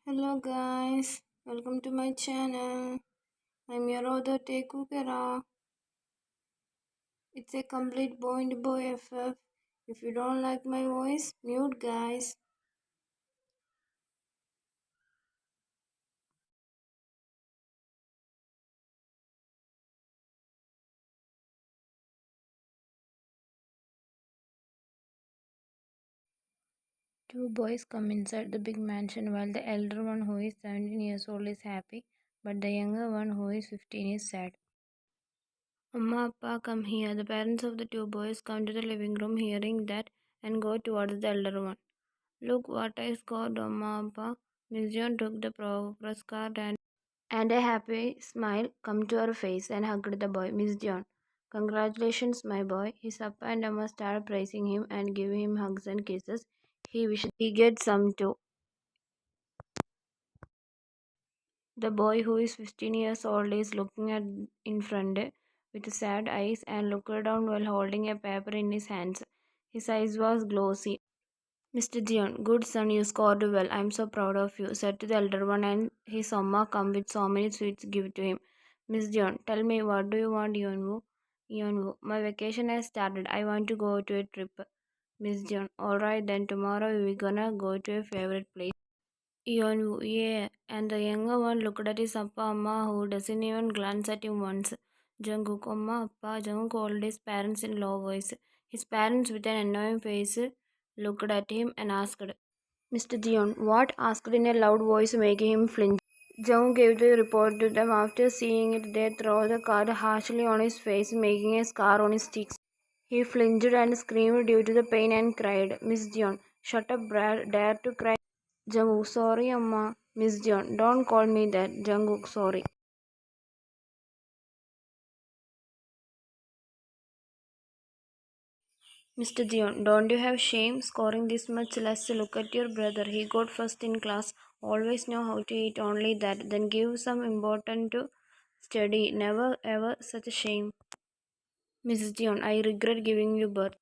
Hello guys, welcome to my channel. I'm your other Taekook. It's a complete boy and boy FF. If you don't like my voice, mute guys. Two boys come inside the big mansion while the elder one, who is 17 years old, is happy, but the younger one, who is 15, is sad. Amma, Appa, come here. The parents of the two boys come to the living room hearing that and go towards the elder one. Look what I scored, Amma, Appa. Miss John took the progress card and a happy smile come to her face and hugged the boy. Miss John, congratulations, my boy. His Appa and Amma started praising him and giving him hugs and kisses. He wished he get some too. The boy, who is 15 years old, is looking at in front with sad eyes and looked down while holding a paper in his hands. His eyes was glossy. Mr. Dion, good son, you scored well. I am so proud of you, said to the elder one, and his Amma come with so many sweets give to him. Miss Dion, tell me, what do you want, Yonwu? Yonwu, my vacation has started. I want to go to a trip. Miss Dion, alright then, tomorrow we gonna go to a favorite place. Yonwu, yeah, and the younger one looked at his Appa Amma, who doesn't even glance at him once. Jungkook, Amma, Appa, Jungkook called his parents in low voice. His parents, with an annoying face, looked at him and asked, Mr. Dion, what? Asked in a loud voice, making him flinch. Jungkook gave the report to them. After seeing it, they threw the card harshly on his face, making a scar on his cheeks. He flinched and screamed due to the pain and cried, Miss Dion, shut up, Brad, dare to cry. Jungkook, sorry, Amma. Miss Dion, don't call me that. Jungkook, sorry. Mr. Dion, don't you have shame scoring this much less? Look at your brother. He got first in class. Always know how to eat only that. Then give some important to study. Never ever such a shame. Mrs. Dion, I regret giving you birth.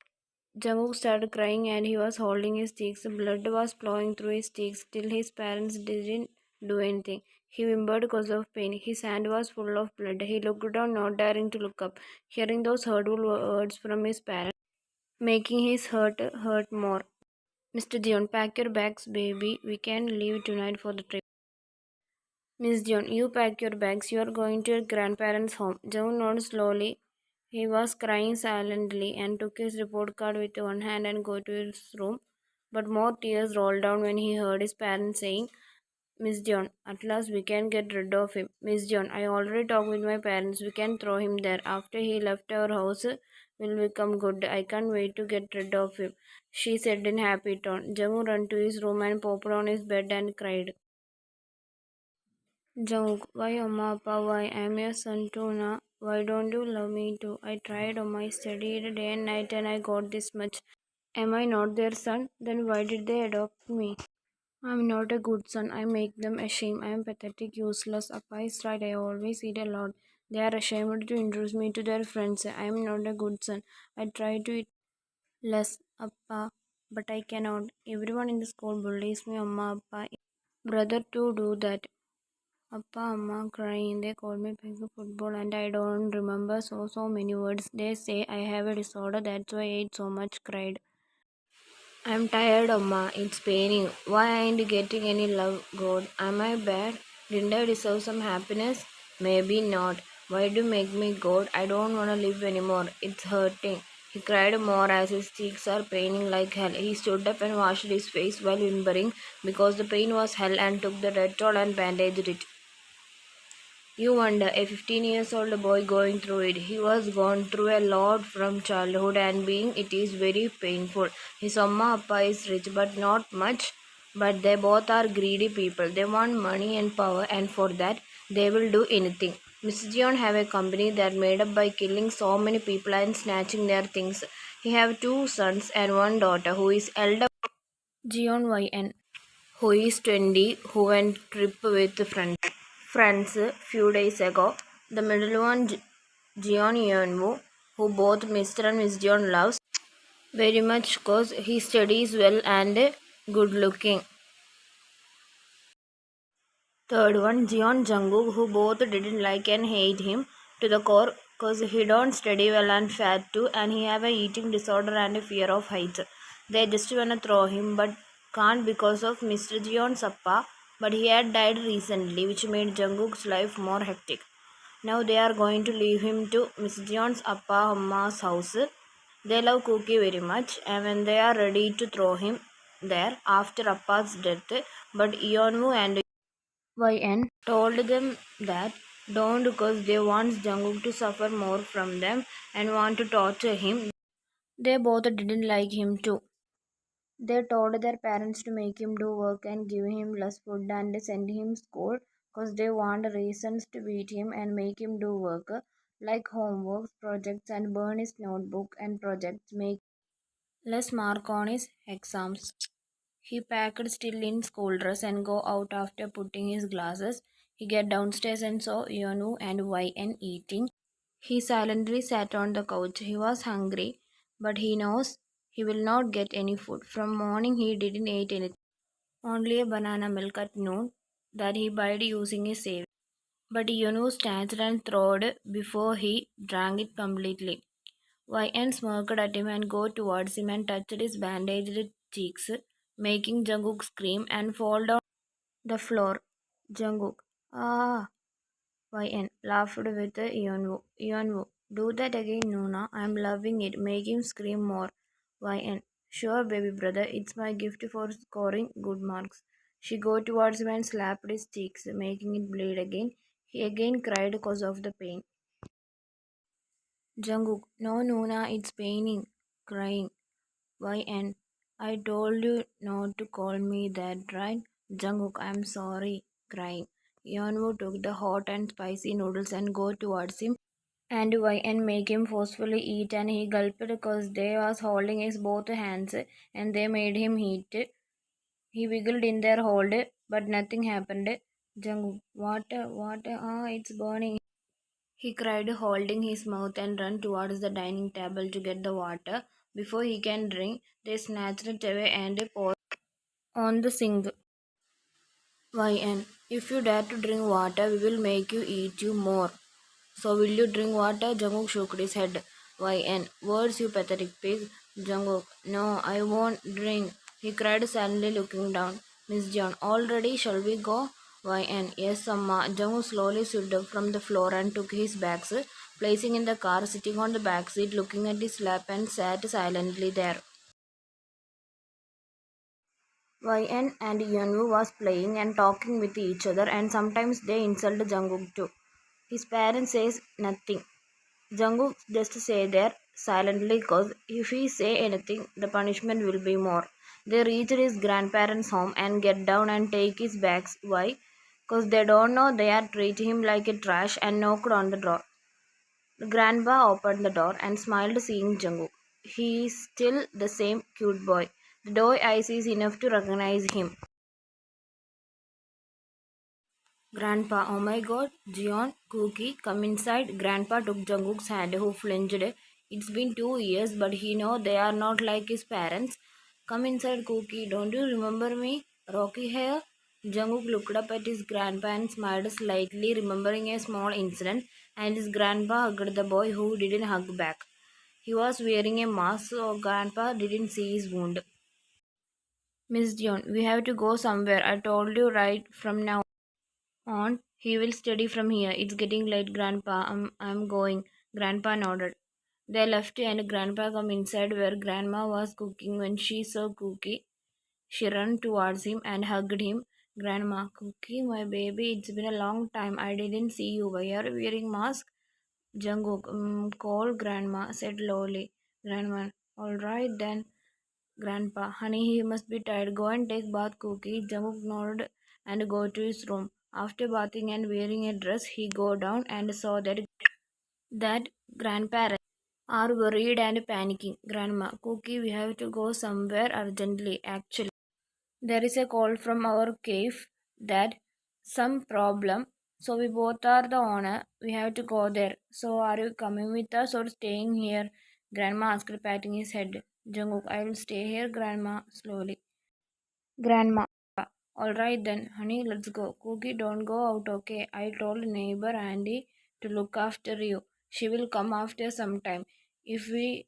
Jungkook started crying and he was holding his cheeks. Blood was flowing through his cheeks. Still his parents didn't do anything. He whimpered because of pain. His hand was full of blood. He looked down, not daring to look up. Hearing those hurtful words from his parents, making his hurt more. Mr. Dion, pack your bags, baby. We can leave tonight for the trip. Miss Dion, you pack your bags. You are going to your grandparents' home. Jung nodded slowly. He was crying silently and took his report card with one hand and go to his room. But more tears rolled down when he heard his parents saying, Miss Dion, at last we can get rid of him. Miss Dion, I already talked with my parents. We can throw him there. After he left our house, will become good. I can't wait to get rid of him, she said in happy tone. Jamu ran to his room and popped on his bed and cried. Jung, why Amma, Appa, why I'm your son too now? Why don't you love me too? I tried, Amma, I studied day and night and I got this much. Am I not their son? Then why did they adopt me? I'm not a good son. I make them ashamed. I am pathetic, useless. Appa is right. I always eat a lot. They are ashamed to introduce me to their friends. I am not a good son. I try to eat less, Appa, but I cannot. Everyone in the school bullies me, Amma, Appa. Brother too do that. Appa, Amma crying. They call me pig football and I don't remember so many words. They say I have a disorder. That's why I ate so much. Cried. I'm tired, Amma. It's paining. Why I ain't getting any love, God? Am I bad? Didn't I deserve some happiness? Maybe not. Why do you make me God? I don't want to live anymore. It's hurting. He cried more as his cheeks are paining like hell. He stood up and washed his face while whimpering because the pain was hell and took the Dettol and bandaged it. You wonder, a 15 years old boy going through it. He was gone through a lot from childhood and being it is very painful. His Amma Appa is rich but not much. But they both are greedy people. They want money and power and for that they will do anything. Mr. Jion have a company that made up by killing so many people and snatching their things. He have two sons and one daughter who is elder Jion YN, who is 20, who went trip with friends few days ago. The middle one, Jeon Yeonwoo, who both Mr. and Miss Jeon loves very much because he studies well and good looking. Third one, Jeon Jungkook, who both didn't like and hate him to the core because he don't study well and fat too, and he have a eating disorder and a fear of heights. They just wanna throw him, but can't because of Mr. Jeon's appa, but he had died recently, which made Jungkook's life more hectic. Now they are going to leave him to Miss John's appa Hamma's house. They love Cookie very much, and when they are ready to throw him there after Appa's death, but Yeonwoo and YN told them that don't because they want Jungkook to suffer more from them and want to torture him. They both didn't like him too. They told their parents to make him do work and give him less food and send him school because they want reasons to beat him and make him do work like homeworks, projects and burn his notebook and projects, make less mark on his exams. He packed still in school dress and go out after putting his glasses. He get downstairs and saw Yonu and YN eating. He silently sat on the couch. He was hungry, but he knows he will not get any food. From morning he didn't eat anything. Only a banana milk at noon that he bought using a save. But Yonu snatched and threw it before he drank it completely. YN smirked at him and go towards him and touched his bandaged cheeks, making Jungkook scream and fall down the floor. Jungkook, ah, YN laughed with Yeonwoo. Yeonwoo, do that again, Nuna. I'm loving it. Make him scream more. YN, sure, baby brother. It's my gift for scoring good marks. She go towards him and slapped his cheeks, making it bleed again. He again cried because of the pain. Jungkook, no, Nuna, it's paining. Crying. YN, I told you not to call me that, right? Jungkook, I'm sorry. Crying. Yeonwoo took the hot and spicy noodles and go towards him and YN make him forcefully eat and he gulped because they was holding his both hands and they made him eat. He wiggled in their hold but nothing happened. Jungkook, water, it's burning. He cried, holding his mouth and ran towards the dining table to get the water. Before he can drink, they snatched it away and poured on the sink. YN, if you dare to drink water, we will make you eat you more. So will you drink water? Jungkook shook his head. YN, words you pathetic pig. Jungkook, no, I won't drink. He cried sadly looking down. Miss John, all ready? Shall we go? YN, yes, Amma. Jungkook slowly stood up from the floor and took his bags, placing in the car, sitting on the back seat, looking at his lap and sat silently there. YN and Yeonwoo was playing and talking with each other and sometimes they insulted Jungkook too. His parents says nothing. Jungkook just say there silently cause if he say anything the punishment will be more. They reached his grandparents' home and get down and take his bags. Why? Cause they don't know they are treating him like a trash and knocked on the door. The grandpa opened the door and smiled seeing Jungkook. He is still the same cute boy. The doe eyes is enough to recognize him. Grandpa, oh my god, Jeon, Cookie, come inside. Grandpa took Jungkook's hand, who flinched. It's been 2 years, but he know they are not like his parents. Come inside, Cookie. Don't you remember me? Rocky hair? Jungkook looked up at his grandpa and smiled slightly, remembering a small incident, and his grandpa hugged the boy who didn't hug back. He was wearing a mask, so grandpa didn't see his wound. Miss Jeon, we have to go somewhere. I told you right from now on, he will study from here. It's getting late, Grandpa. I'm going. Grandpa nodded. They left and Grandpa come inside where Grandma was cooking. When she saw Cookie, she ran towards him and hugged him. Grandma, Cookie, my baby, it's been a long time. I didn't see you. Why are you wearing mask? Jungkook, call Grandma, said lowly. Grandma, all right then. Grandpa, honey, he must be tired. Go and take bath, Cookie. Jungkook nodded and go to his room. After bathing and wearing a dress, he go down and saw that grandparents are worried and panicking. Grandma, Cookie, we have to go somewhere urgently. Actually, there is a call from our cave that some problem. So we both are the owner. We have to go there. So are you coming with us or staying here? Grandma asked, patting his head. Jungkook, I will stay here, Grandma, slowly. Grandma. Alright then, honey, let's go. Cookie, don't go out, okay? I told neighbor Andy to look after you. She will come after some time. If we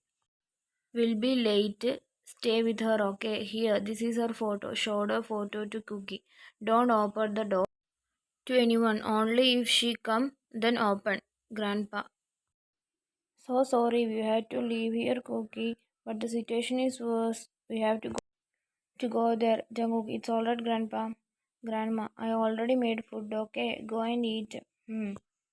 will be late, stay with her, okay? Here, this is her photo. Showed a photo to Cookie. Don't open the door to anyone, only if she come, then open. Grandpa. So sorry we had to leave here, Cookie, but the situation is worse. We have to go there. Jungkook, it's alright, Grandpa. Grandma, I already made food, okay? Go and eat.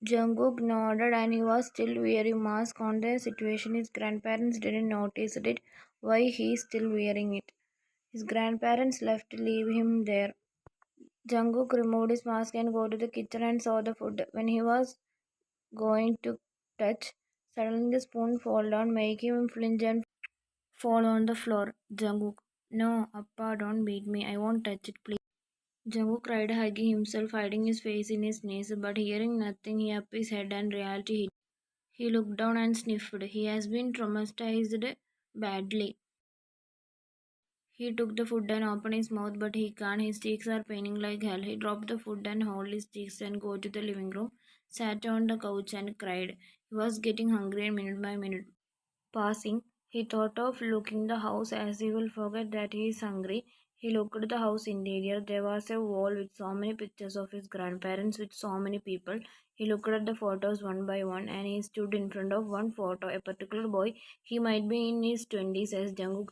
Jungkook nodded and he was still wearing mask on the situation. His grandparents didn't notice it. Why he still wearing it? His grandparents left to leave him there. Jungkook removed his mask and go to the kitchen and saw the food. When he was going to touch, suddenly the spoon fall down, making him flinch and fall on the floor. Jungkook, no, Appa, don't beat me. I won't touch it, please. Jungkook cried, hugging himself, hiding his face in his knees, but hearing nothing, he upped his head and reality hit. He looked down and sniffed. He has been traumatized badly. He took the food and opened his mouth, but he can't. His cheeks are paining like hell. He dropped the food and held his cheeks and go to the living room, sat on the couch and cried. He was getting hungry and minute by minute passing. He thought of looking the house as he will forget that he is hungry. He looked at the house interior. There was a wall with so many pictures of his grandparents with so many people. He looked at the photos one by one and he stood in front of one photo, a particular boy. He might be in his 20s as Jungkook.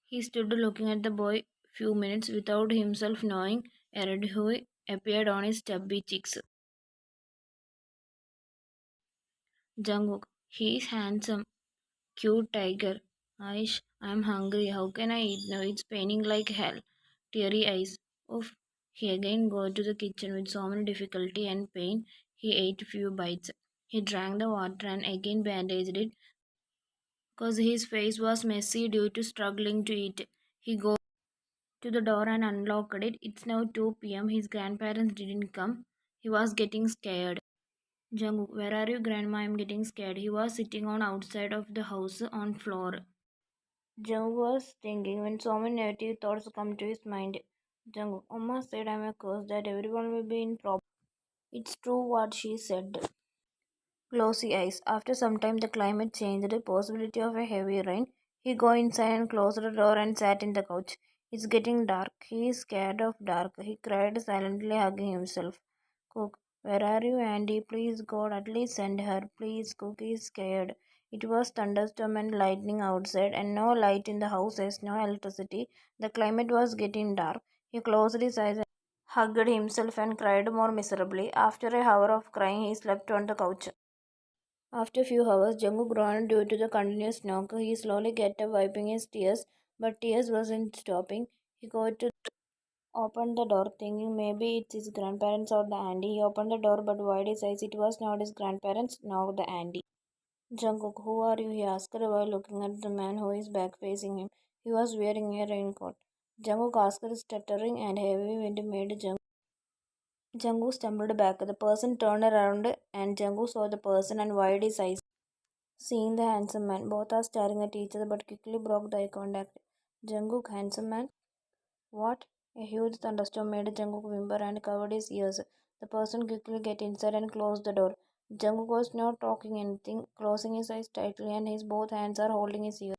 He stood looking at the boy few minutes without himself knowing a red hue appeared on his chubby cheeks. Jungkook, he is handsome. Cute tiger. Aish, I'm hungry. How can I eat now? It's paining like hell. Teary eyes. Oof. He again go to the kitchen with so many difficulty and pain. He ate few bites. He drank the water and again bandaged it because his face was messy due to struggling to eat. He go to the door and unlocked it. It's now 2 p.m. His grandparents didn't come. He was getting scared. Jungkook, where are you, Grandma? I'm getting scared. He was sitting on outside of the house on floor. Jung was thinking when so many negative thoughts come to his mind. Jung, Amma said I'm a curse that everyone will be in problem. It's true what she said. Glossy eyes. After some time the climate changed, the possibility of a heavy rain. He go inside and closed the door and sat in the couch. It's getting dark. He is scared of dark. He cried silently, hugging himself. Cook, where are you, Andy? Please, God, at least send her. Please, Cook is scared. It was thunderstorm and lightning outside, and no light in the houses, no electricity. The climate was getting dark. He closed his eyes and hugged himself and cried more miserably. After a hour of crying, he slept on the couch. After a few hours, Jungkook groaned due to the continuous knock. He slowly get up, wiping his tears, but tears wasn't stopping. He got to open the door, thinking maybe it's his grandparents or the auntie. He opened the door, but wide his eyes, it was not his grandparents, nor the auntie. Jungkook, who are you? He asked while looking at the man who is back facing him. He was wearing a raincoat. Jungkook asked, stuttering and heavy wind made Jungkook stumbled back. The person turned around and Jungkook saw the person and wide his eyes. Seeing the handsome man, both are staring at each other but quickly broke the eye contact. Jungkook, handsome man? What? A huge thunderstorm made Jungkook whimper and covered his ears. The person quickly get inside and closed the door. Jungkook was not talking anything, closing his eyes tightly and his both hands are holding his ears.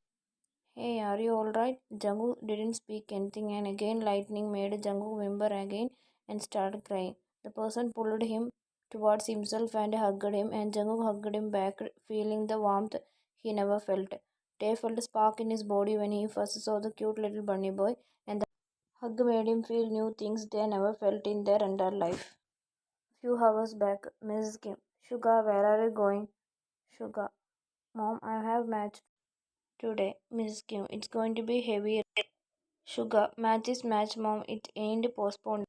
Hey, are you alright? Jungkook didn't speak anything and again lightning made Jungkook whimper again and started crying. The person pulled him towards himself and hugged him and Jungkook hugged him back, feeling the warmth he never felt. Tay felt a spark in his body when he first saw the cute little bunny boy and the hug made him feel new things they never felt in their entire life. Few hours back, Mrs. Kim. Suga, where are you going? Suga. Mom, I have match today. Mrs. Kim, it's going to be heavy. Sugar, match is match, Mom. It ain't postponed.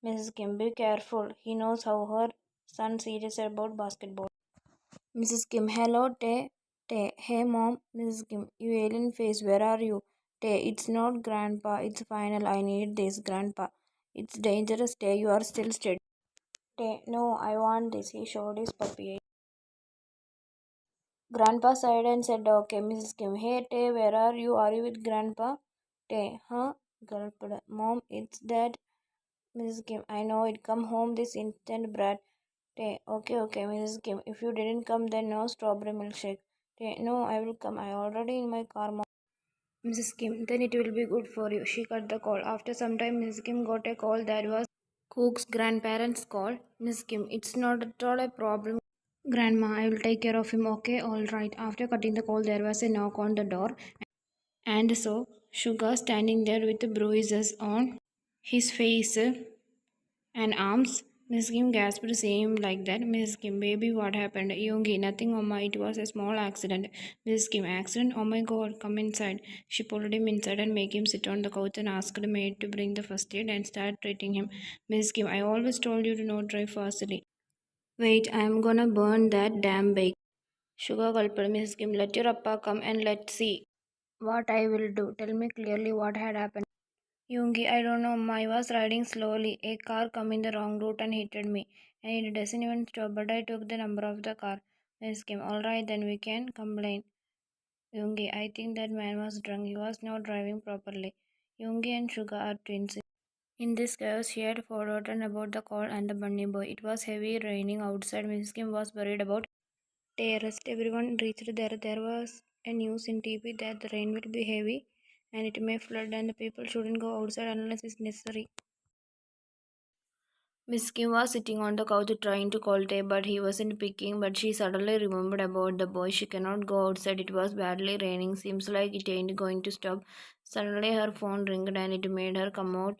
Mrs. Kim, be careful. He knows how her son serious about basketball. Mrs. Kim, hello, Tay. Tay, hey, Mom. Mrs. Kim, you alien face, where are you? Tay, it's not Grandpa. It's final. I need this, Grandpa. It's dangerous, Tay. You are still steady. Tay, no, I want this. He showed his puppy. Grandpa sighed and said, okay, Mrs. Kim. Hey, Tay, where are you? Are you with Grandpa? Tay, huh? gulped. Mom, it's Dad. Mrs. Kim, I know it. Come home this instant, brat. Tay, okay, Mrs. Kim. If you didn't come, then no strawberry milkshake. Tay, no, I will come. I already in my car, Mom. Mrs. Kim, then it will be good for you. She cut the call. After some time, Mrs. Kim got a call that was Cook's grandparents' call. Miss Kim, it's not at all a problem. Grandma, I will take care of him. Okay, all right. After cutting the call, there was a knock on the door, and so Sugar standing there with bruises on his face and arms. Miss Kim gasped, same like that. Miss Kim, baby, what happened? Yoongi, nothing, Oma. It was a small accident. Miss Kim, accident? Oh my god, come inside. She pulled him inside and made him sit on the couch and asked the maid to bring the first aid and start treating him. Miss Kim, I always told you to not drive fastly. Wait, I am gonna burn that damn bake. Sugar gulped. Miss Kim, let your appa come and let's see what I will do. Tell me clearly what had happened. Yoongi, I don't know. I was riding slowly. A car come in the wrong route and hit me. And it doesn't even stop, but I took the number of the car. Miss Kim, alright, then we can complain. Yoongi, I think that man was drunk. He was not driving properly. Yoongi and Sugar are twins. In this chaos, she had forgotten about the call and the bunny boy. It was heavy raining outside. Miss Kim was worried about terrorist. Everyone reached there. There was a news in TV that the rain will be heavy and it may flood and the people shouldn't go outside unless it's necessary. Miss Kim was sitting on the couch trying to call Tay, but he wasn't picking. But she suddenly remembered about the boy. She cannot go outside. It was badly raining. Seems like it ain't going to stop. Suddenly her phone ringed and it made her come out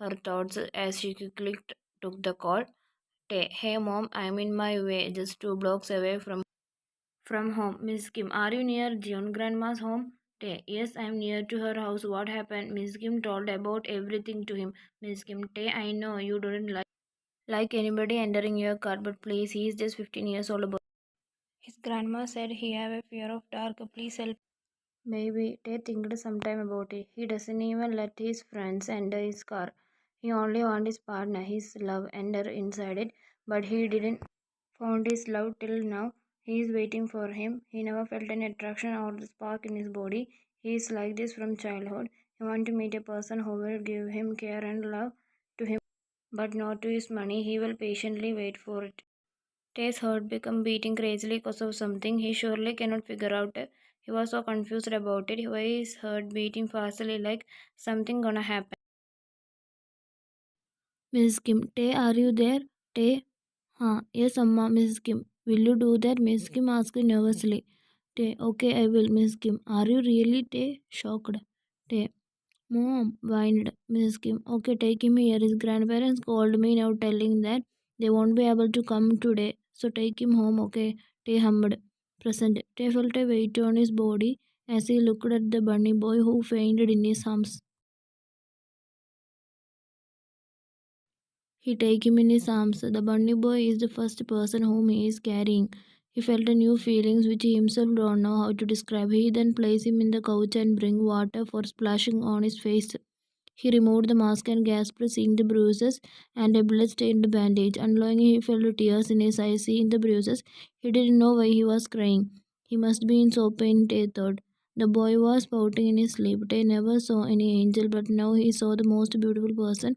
her thoughts as she quickly took the call. Tay, hey mom, I'm in my way, just 2 blocks away from home. Miss Kim, are you near June grandma's home? Tay, yes, I'm near to her house. What happened? Miss Kim told about everything to him. Miss Kim, Tay, I know you didn't like anybody entering your car, but please, he is just 15 years old. Boy. His grandma said he have a fear of dark. Please help. Maybe Tay think sometime about it. He doesn't even let his friends enter his car. He only want his partner, his love, enter inside it. But he didn't found his love till now. He is waiting for him. He never felt any attraction or the spark in his body. He is like this from childhood. He want to meet a person who will give him care and love to him, but not to his money. He will patiently wait for it. Tay's heart became beating crazily because of something he surely cannot figure out. He was so confused about it. Why is heart beating fastly like something gonna happen? Miss Kim, Tay, are you there? Tay? Huh, yes, Amma, Miss Kim. Will you do that? Miss Kim asked nervously. Tay, okay, I will, Miss Kim. Are you really? Tay, shocked. Tay, Mom, whined Mrs. Kim. Okay, take him here. His grandparents called me now telling that they won't be able to come today. So take him home, okay? Tay hummed. Present. Tay felt a weight on his body as he looked at the bunny boy who fainted in his arms. He take him in his arms. The bunny boy is the first person whom he is carrying. He felt a new feelings which he himself don't know how to describe. He then placed him in the couch and bring water for splashing on his face. He removed the mask and gasped, seeing the bruises and a blood-stained bandage. Unknowingly, he felt tears in his eyes, seeing the bruises. He didn't know why he was crying. He must be in so pain, Tay thought. The boy was pouting in his sleep. Tay never saw any angel, but now he saw the most beautiful person.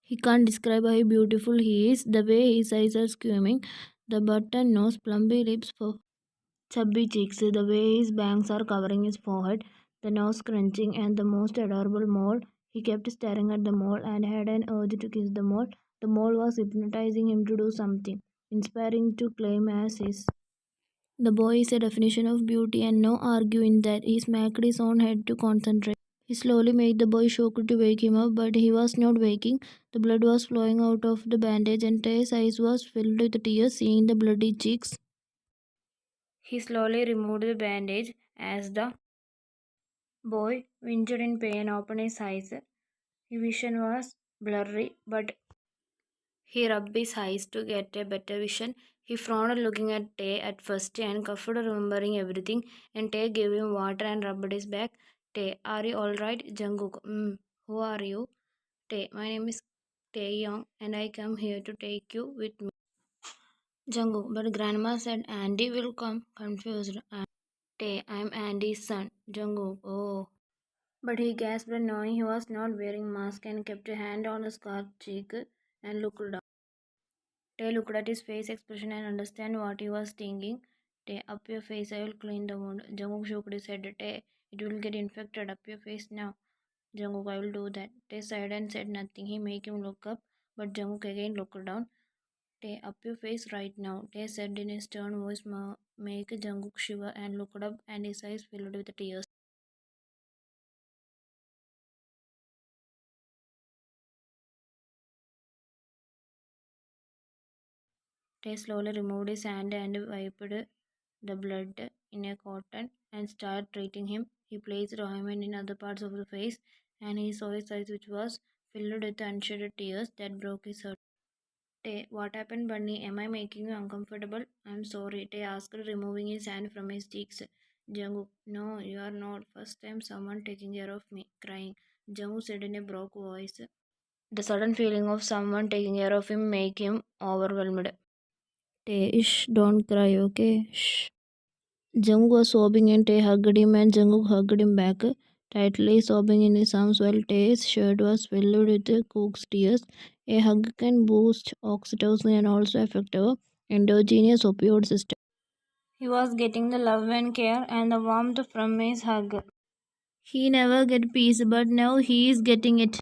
He can't describe how beautiful he is. The way his eyes are screaming, the button nose, plumpy lips, chubby cheeks, the way his bangs are covering his forehead, the nose crunching, and the most adorable mole. He kept staring at the mole and had an urge to kiss the mole. The mole was hypnotizing him to do something, inspiring to claim as his. The boy is a definition of beauty, and no arguing that. He smacked his own head to concentrate. He slowly made the boy shook to wake him up, but he was not waking. The blood was flowing out of the bandage, and Tay's eyes was filled with tears, seeing the bloody cheeks. He slowly removed the bandage as the boy, winced in pain, opened his eyes. His vision was blurry, but he rubbed his eyes to get a better vision. He frowned looking at Tay at first and coughed, remembering everything. And Tay gave him water and rubbed his back. Tay, are you alright? Jungkook, who are you? Tay, my name is Taeyong and I come here to take you with me. Jungkook, but grandma said Andy will come, confused. Tay, I'm Andy's son. Jungkook, oh. But he gasped, knowing he was not wearing mask, and kept a hand on the scarred cheek and looked down. Tay looked at his face expression and understand what he was thinking. Tay, up your face, I will clean the wound. Jungkook shook his head. Tay, it will get infected. Up your face now. Jungkook, I will do that. Tay sighed and said nothing. He made him look up, but Jungkook again looked down. Tay, up your face right now. Tay said in a stern voice, make Jungkook shiver and looked up, and his eyes filled with tears. Tay slowly removed his hand and wiped the blood in a cotton and started treating him. He placed ointment in other parts of the face, and he saw his eyes, which was filled with unshed tears that broke his heart. Tay, what happened, Bunny? Am I making you uncomfortable? I'm sorry, Tay asked, removing his hand from his cheeks. Jungkook, no, you are not. First time someone taking care of me. Crying. Jungkook said in a broke voice. The sudden feeling of someone taking care of him make him overwhelmed. Tay, shh, don't cry, okay? Shh. Jungkook was sobbing and Tae hugged him and Jungkook hugged him back, tightly sobbing in his arms while Tae's shirt was filled with Kook's tears. A hug can boost oxytocin and also affect our endogenous opioid system. He was getting the love and care and the warmth from his hug. He never get peace, but now he is getting it.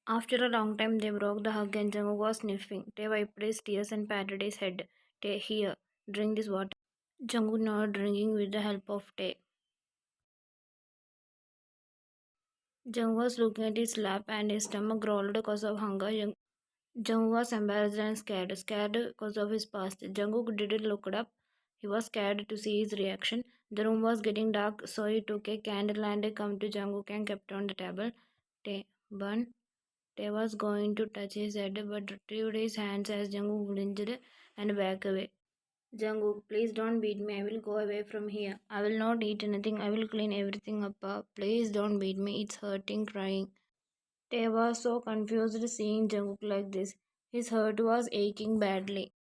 After a long time, they broke the hug and Jungkook was sniffing. Tae wiped his tears and patted his head. Tae, here, drink this water. Jungkook now drinking with the help of Tae. Jung was looking at his lap and his stomach growled because of hunger. Jung was embarrassed and scared because of his past. Jungkook didn't look up. He was scared to see his reaction. The room was getting dark, so he took a candle and come to Jungkook and kept on the table. Tae, burn. Tae was going to touch his head, but retrieved his hands as Jungkook blinked and back away. Jungkook, please don't beat me. I will go away from here. I will not eat anything. I will clean everything up. Please don't beat me. It's hurting, crying. Tae was so confused seeing Jungkook like this. His heart was aching badly.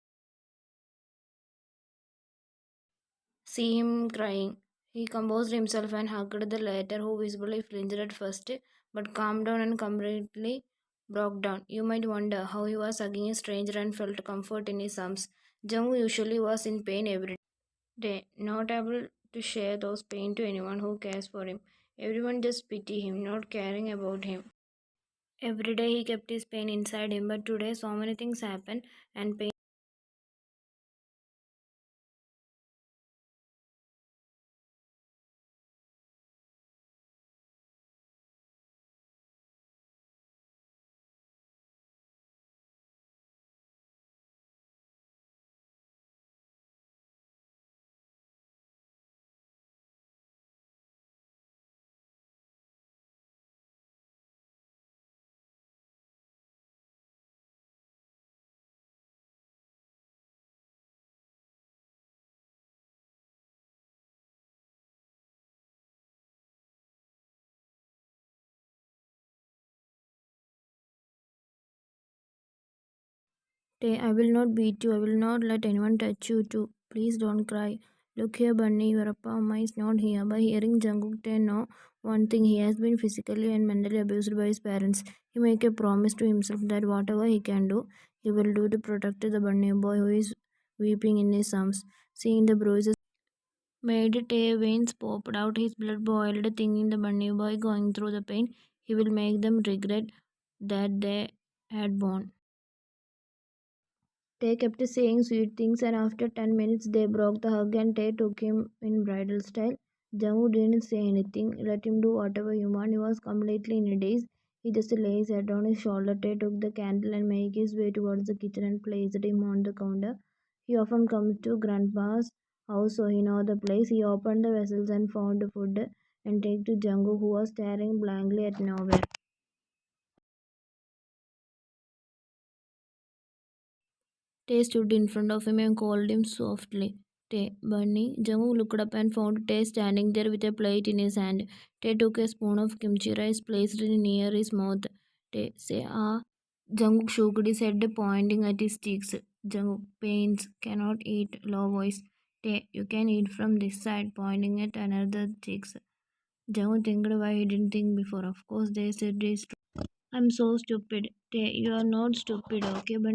See him crying. He composed himself and hugged the latter, who visibly flinched at first, but calmed down and completely broke down. You might wonder how he was hugging a stranger and felt comfort in his arms. Jungkook usually was in pain every day, not able to share those pain to anyone who cares for him. Everyone just pity him, not caring about him. Every day he kept his pain inside him, but today so many things happened and pain. Tay, I will not beat you. I will not let anyone touch you too. Please don't cry. Look here, Bunny. Your Appa Amma is not here. By hearing Jungkook Tay know one thing, he has been physically and mentally abused by his parents. He make a promise to himself that whatever he can do, he will do to protect the Bunny boy who is weeping in his arms. Seeing the bruises made Tay veins popped out, his blood boiled, thinking the Bunny boy going through the pain, he will make them regret that they had born. They kept saying sweet things, and after 10 minutes, they broke the hug and Tay took him in bridal style. Jungwoo didn't say anything, let him do whatever he wanted. He was completely in a daze. He just lay his head on his shoulder. Tay took the candle and made his way towards the kitchen and placed him on the counter. He often comes to Grandpa's house, so he know the place. He opened the vessels and found the food and take to Jungwoo, who was staring blankly at nowhere. Tay stood in front of him and called him softly. Tay, Bunny. Jungkook looked up and found Tay standing there with a plate in his hand. Tay took a spoon of kimchi rice, placed it near his mouth. Tay, say ah. Jungkook shook his head, pointing at his cheeks. Jungkook, pains, cannot eat, low voice. Tay, you can eat from this side, pointing at another cheeks. Jung think why he didn't think before. Of course, they said this. I'm so stupid. Tae, you are not stupid, okay? But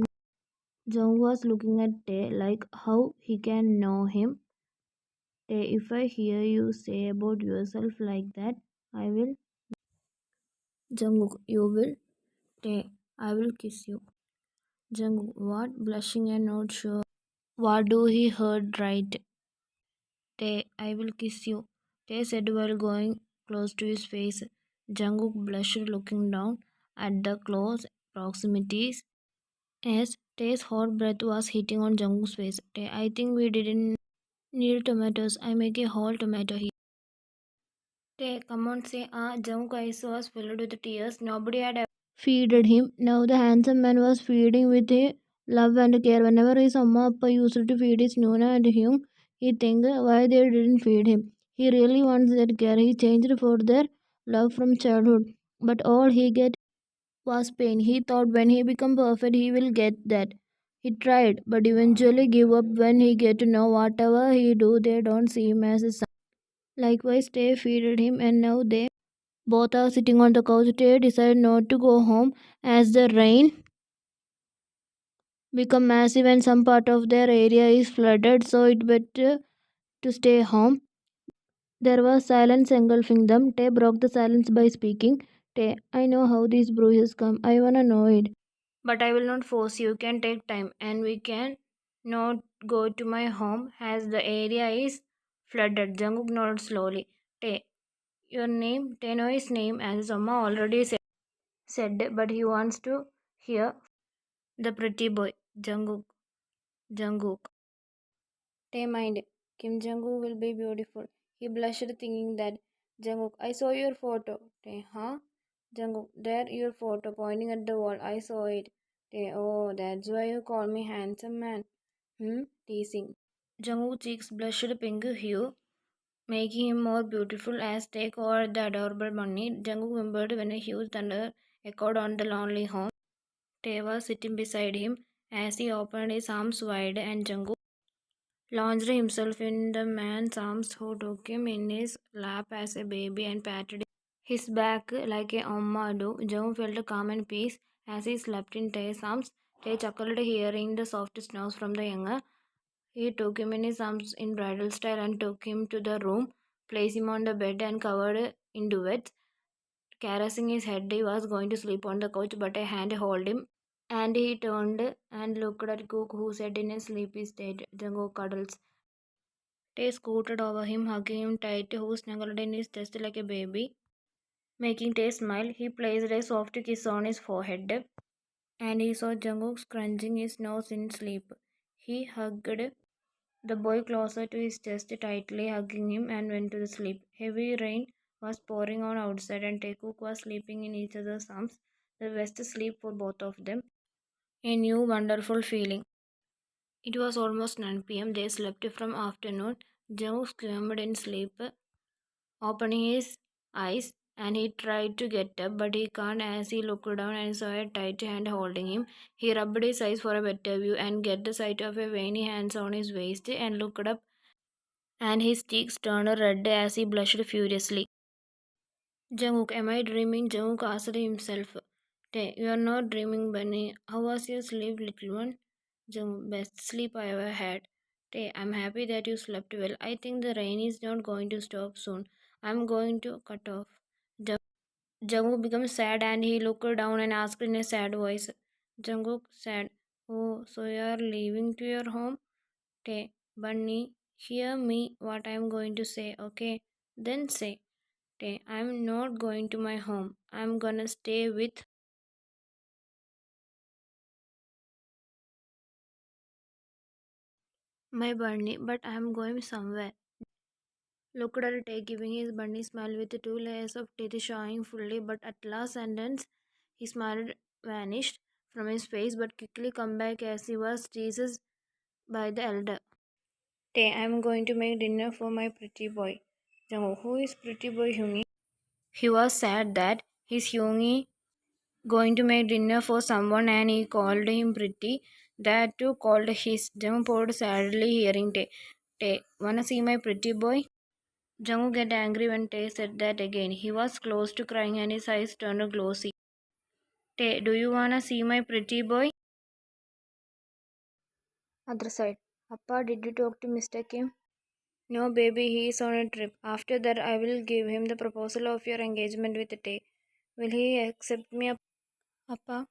Jung was looking at Tae like how he can know him. Tae, if I hear you say about yourself like that, I will. Jungkook, you will. Tae, I will kiss you. Jungkook, what? Blushing and not sure. What do he heard right? Tae, I will kiss you. Tae said while going close to his face. Jungkook blushed looking down at the close proximities as Tae's hot breath was hitting on Jungkook's face. Tae, I think we didn't need tomatoes. I make a whole tomato here. Tae, come on, say Jungkook's eyes was filled with tears. Nobody had ever feeded him. Now the handsome man was feeding with a love and care. Whenever his Amma Appa used to feed his Nuna and him, he think why they didn't feed him. He really wants that care. He changed for their love from childhood. But all he get was pain. He thought when he become perfect he will get that. He tried, but eventually give up when he get to know whatever he do they don't see him as a son. Likewise, they feeded him and now they both are sitting on the couch. They decide not to go home as the rain become massive and some part of their area is flooded, so it better to stay home. There was silence engulfing them. Tay broke the silence by speaking. Tay, I know how these bruises come. I wanna know it. But I will not force you. You can take time and we can not go to my home as the area is flooded. Jungkook nodded slowly. Tay, your name, Tenoi's name, as Amma already said, but he wants to hear the pretty boy. Jungkook. Tay mind. Kim Jungkook will be beautiful. He blushed thinking that. Jungkook, I saw your photo. Tay, huh? Jungkook, there your photo pointing at the wall. I saw it. Tay, oh, that's why you call me handsome man. Teasing. Jungkook's cheeks blushed pink hue, making him more beautiful as take over the adorable bunny. Jungkook whimpered when a huge thunder echoed on the lonely home. Tay was sitting beside him as he opened his arms wide and Jungkook launched himself in the man's arms who took him in his lap as a baby and patted his back like a Amma do. Jungkook felt calm and peace as he slept in Tae's arms. Tae chuckled hearing the soft snows from the younger. He took him in his arms in bridal style and took him to the room, placed him on the bed and covered in duvets. Caressing his head, he was going to sleep on the couch, but a hand held him, and he turned and looked at Kook, who sat in a sleepy state. Jungkook cuddles. Tay scooted over him, hugging him tight, who snuggled in his chest like a baby. Making Tay smile, he placed a soft kiss on his forehead, and he saw Jungkook scrunching his nose in sleep. He hugged the boy closer to his chest, tightly hugging him, and went to sleep. Heavy rain was pouring on outside, and Taekook was sleeping in each other's arms. The best sleep for both of them. A new wonderful feeling. It was almost 9 p.m. They slept from afternoon. Jungkook squirmed in sleep, opening his eyes, and he tried to get up, but he can't as he looked down and saw a tight hand holding him. He rubbed his eyes for a better view and get the sight of a veiny hand on his waist and looked up, and his cheeks turned red as he blushed furiously. Jungkook, am I dreaming? Jungkook asked himself. You are not dreaming, Bunny. How was your sleep, little one? Jungkook, best sleep I ever had. I'm happy that you slept well. I think the rain is not going to stop soon. I'm going to cut off. Jungkook became sad and he looked down and asked in a sad voice. Jungkook said, oh, so you are leaving to your home? Bunny, hear me what I am going to say, okay? Then say, I'm not going to my home. I'm gonna stay with my bunny, but I'm going somewhere. Looked at Tay giving his bunny smile with two layers of teeth showing fully, but at last sentence, his smile vanished from his face, but quickly come back as he was teased by the elder. I'm going to make dinner for my pretty boy. Jungkook, who is pretty boy Hyungi? He was sad that his Hyungi going to make dinner for someone and he called him pretty. That too called his. Jung poured sadly hearing Wanna see my pretty boy? Jungkook get angry when Tae said that again. He was close to crying and his eyes turned glossy. Tae, do you wanna see my pretty boy? Other side. Appa, did you talk to Mr. Kim? No, baby, he is on a trip. After that, I will give him the proposal of your engagement with Tae. Will he accept me, Appa?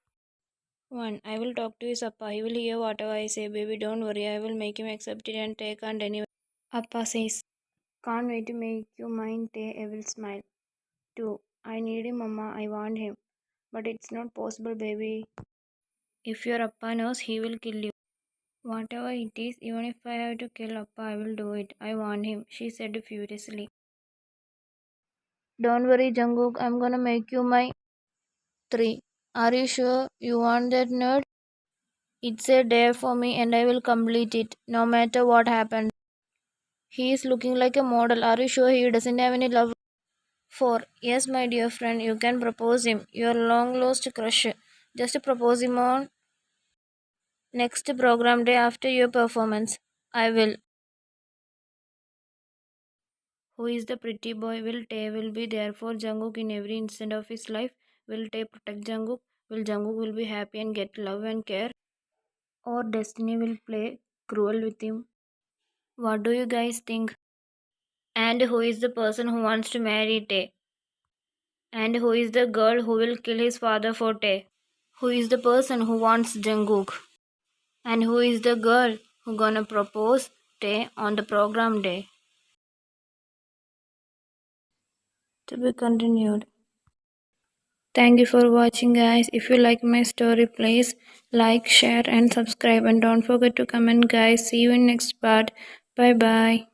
1. I will talk to his Appa. He will hear whatever I say. Baby, don't worry. I will make him accept it and take on anyway. Appa says, can't wait to make you mine, Tae. I will smile. 2. I need him, Mama. I want him. But it's not possible, baby. If your Appa knows, he will kill you. Whatever it is, even if I have to kill Appa, I will do it. I want him, she said furiously. Don't worry, Jungkook. I'm gonna make you my 3. Are you sure you want that nerd? It's a dare for me and I will complete it, no matter what happens. He is looking like a model. Are you sure he doesn't have any love? 4. Yes, my dear friend, you can propose him. Your long lost crush. Just propose him on next program day after your performance. I will. Who is the pretty boy? Will Tae will be there for Jungkook in every instant of his life? Will Tae protect Jungkook? Will Jungkook will be happy and get love and care? Or destiny will play cruel with him? What do you guys think? And who is the person who wants to marry Tae? And who is the girl who will kill his father for Tae? Who is the person who wants Jungkook? And who is the girl who gonna propose Tae on the program day? To be continued. Thank you for watching, guys. If you like my story, please like, share and subscribe, and don't forget to comment, guys. See you in next part. Bye bye.